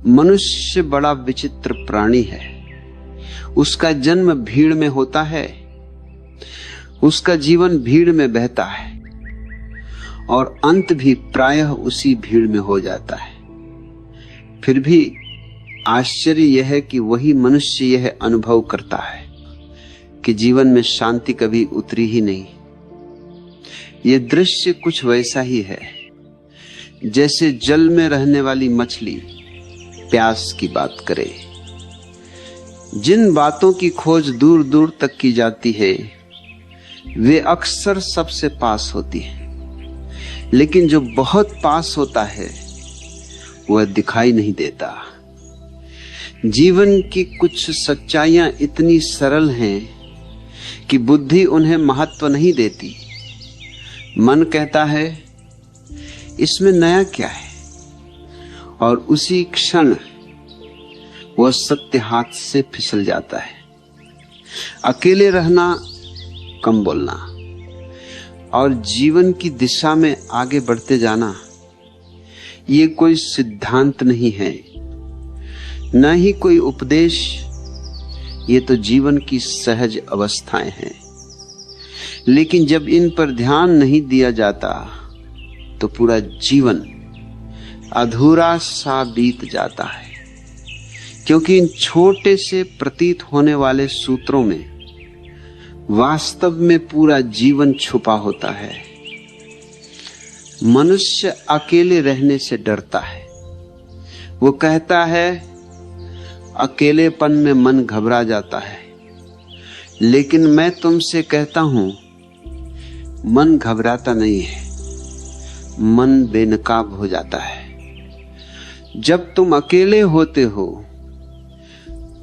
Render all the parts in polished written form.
मनुष्य बड़ा विचित्र प्राणी है। उसका जन्म भीड़ में होता है, उसका जीवन भीड़ में बहता है और अंत भी प्रायः उसी भीड़ में हो जाता है। फिर भी आश्चर्य यह है कि वही मनुष्य यह अनुभव करता है कि जीवन में शांति कभी उतरी ही नहीं। यह दृश्य कुछ वैसा ही है जैसे जल में रहने वाली मछली प्यास की बात करे। जिन बातों की खोज दूर दूर तक की जाती है वे अक्सर सबसे पास होती है, लेकिन जो बहुत पास होता है वह दिखाई नहीं देता। जीवन की कुछ सच्चाइयां इतनी सरल हैं कि बुद्धि उन्हें महत्व नहीं देती। मन कहता है इसमें नया क्या है, और उसी क्षण वह सत्य हाथ से फिसल जाता है। अकेले रहना, कम बोलना और जीवन की दिशा में आगे बढ़ते जाना ये कोई सिद्धांत नहीं है, न ही कोई उपदेश। ये तो जीवन की सहज अवस्थाएं हैं। लेकिन जब इन पर ध्यान नहीं दिया जाता तो पूरा जीवन अधूरा सा बीत जाता है, क्योंकि इन छोटे से प्रतीत होने वाले सूत्रों में वास्तव में पूरा जीवन छुपा होता है। मनुष्य अकेले रहने से डरता है। वो कहता है अकेलेपन में मन घबरा जाता है, लेकिन मैं तुमसे कहता हूं मन घबराता नहीं है, मन बेनकाब हो जाता है। जब तुम अकेले होते हो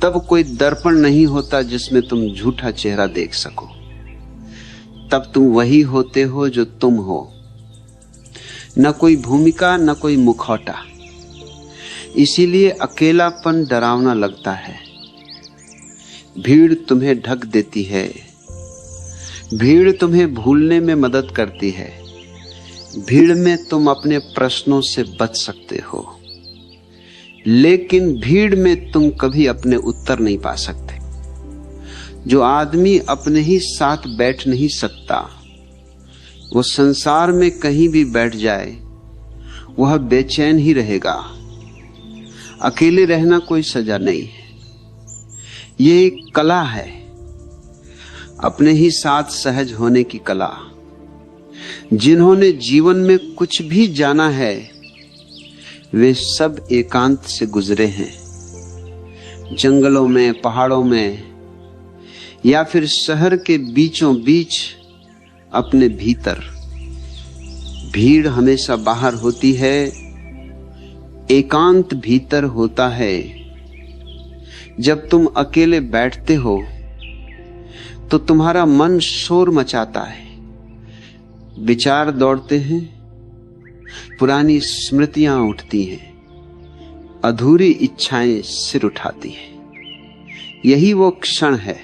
तब कोई दर्पण नहीं होता जिसमें तुम झूठा चेहरा देख सको। तब तुम वही होते हो जो तुम हो, न कोई भूमिका न कोई मुखौटा। इसीलिए अकेलापन डरावना लगता है। भीड़ तुम्हें ढक देती है, भीड़ तुम्हें भूलने में मदद करती है। भीड़ में तुम अपने प्रश्नों से बच सकते हो, लेकिन भीड़ में तुम कभी अपने उत्तर नहीं पा सकते। जो आदमी अपने ही साथ बैठ नहीं सकता, वो संसार में कहीं भी बैठ जाए वह बेचैन ही रहेगा। अकेले रहना कोई सजा नहीं है, ये एक कला है, अपने ही साथ सहज होने की कला। जिन्होंने जीवन में कुछ भी जाना है वे सब एकांत से गुजरे हैं। जंगलों में, पहाड़ों में या फिर शहर के बीचों बीच अपने भीतर। भीड़ हमेशा बाहर होती है, एकांत भीतर होता है। जब तुम अकेले बैठते हो तो तुम्हारा मन शोर मचाता है, विचार दौड़ते हैं, पुरानी स्मृतियां उठती हैं, अधूरी इच्छाएं सिर उठाती हैं। यही वो क्षण है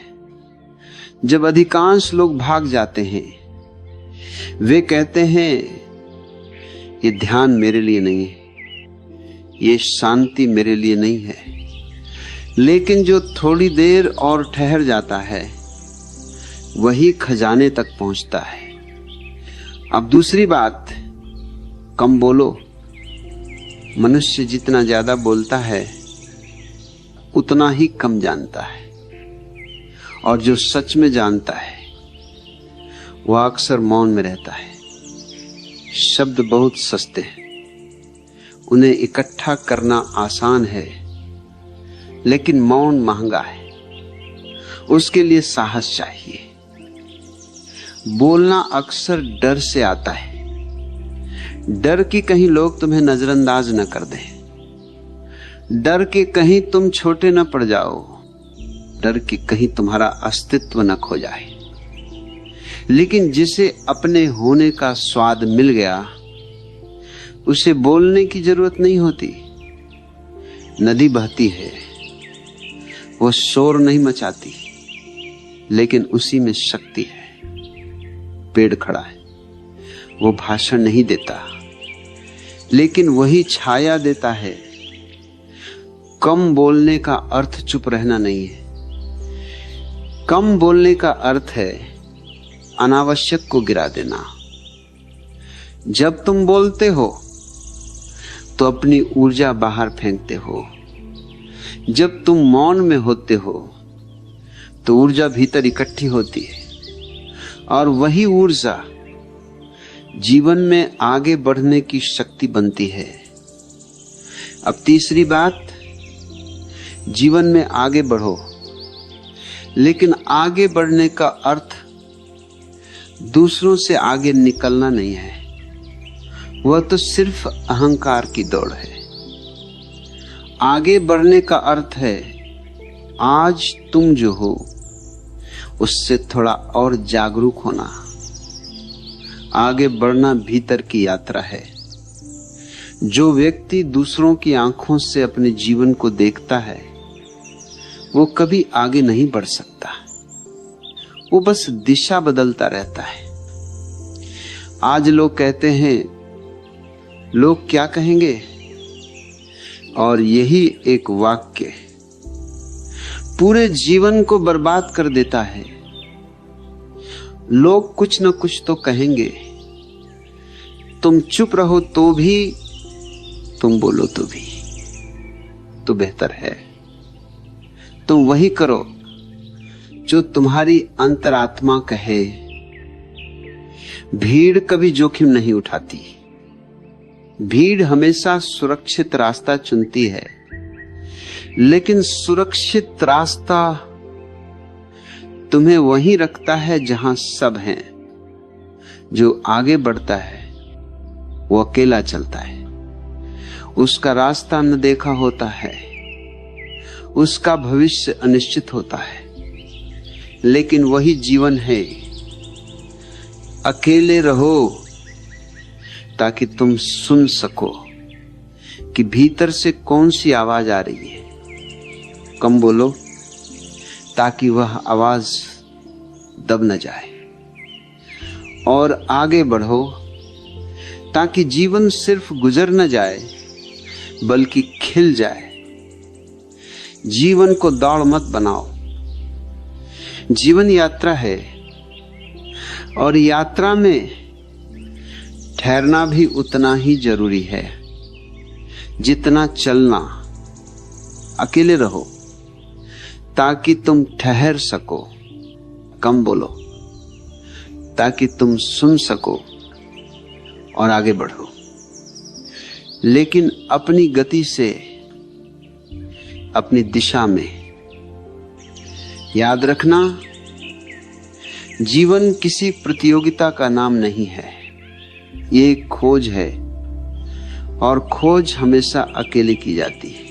जब अधिकांश लोग भाग जाते हैं। वे कहते हैं ये ध्यान मेरे लिए नहीं है, ये शांति मेरे लिए नहीं है। लेकिन जो थोड़ी देर और ठहर जाता है वही खजाने तक पहुंचता है। अब दूसरी बात, कम बोलो। मनुष्य जितना ज्यादा बोलता है उतना ही कम जानता है, और जो सच में जानता है वह अक्सर मौन में रहता है। शब्द बहुत सस्ते हैं, उन्हें इकट्ठा करना आसान है, लेकिन मौन महंगा है। उसके लिए साहस चाहिए। बोलना अक्सर डर से आता है, डर कि कहीं लोग तुम्हें नजरअंदाज न कर दें, डर कि कहीं तुम छोटे न पड़ जाओ, डर कि कहीं तुम्हारा अस्तित्व न खो जाए। लेकिन जिसे अपने होने का स्वाद मिल गया उसे बोलने की जरूरत नहीं होती। नदी बहती है, वो शोर नहीं मचाती, लेकिन उसी में शक्ति है। पेड़ खड़ा है, वो भाषण नहीं देता, लेकिन वही छाया देता है। कम बोलने का अर्थ चुप रहना नहीं है। कम बोलने का अर्थ है अनावश्यक को गिरा देना। जब तुम बोलते हो तो अपनी ऊर्जा बाहर फेंकते हो। जब तुम मौन में होते हो तो ऊर्जा भीतर इकट्ठी होती है और वही ऊर्जा जीवन में आगे बढ़ने की शक्ति बनती है। अब तीसरी बात, जीवन में आगे बढ़ो, लेकिन आगे बढ़ने का अर्थ दूसरों से आगे निकलना नहीं है। वह तो सिर्फ अहंकार की दौड़ है। आगे बढ़ने का अर्थ है आज तुम जो हो उससे थोड़ा और जागरूक होना। आगे बढ़ना भीतर की यात्रा है। जो व्यक्ति दूसरों की आंखों से अपने जीवन को देखता है वो कभी आगे नहीं बढ़ सकता। वो बस दिशा बदलता रहता है। आज लोग कहते हैं लोग क्या कहेंगे, और यही एक वाक्य पूरे जीवन को बर्बाद कर देता है। लोग कुछ न कुछ तो कहेंगे, तुम चुप रहो तो भी, तुम बोलो तो भी, तो बेहतर है तुम वही करो जो तुम्हारी अंतरात्मा कहे। भीड़ कभी जोखिम नहीं उठाती। भीड़ हमेशा सुरक्षित रास्ता चुनती है, लेकिन सुरक्षित रास्ता तुम्हें वहीं रखता है जहां सब हैं। जो आगे बढ़ता है वो अकेला चलता है। उसका रास्ता न देखा होता है, उसका भविष्य अनिश्चित होता है, लेकिन वही जीवन है। अकेले रहो ताकि तुम सुन सको कि भीतर से कौन सी आवाज आ रही है। कम बोलो ताकि वह आवाज दब न जाए, और आगे बढ़ो ताकि जीवन सिर्फ गुजर न जाए बल्कि खिल जाए। जीवन को दौड़ मत बनाओ। जीवन यात्रा है, और यात्रा में ठहरना भी उतना ही जरूरी है जितना चलना। अकेले रहो ताकि तुम ठहर सको। कम बोलो ताकि तुम सुन सको और आगे बढ़ो, लेकिन अपनी गति से, अपनी दिशा में। याद रखना, जीवन किसी प्रतियोगिता का नाम नहीं है। ये एक खोज है, और खोज हमेशा अकेले की जाती है।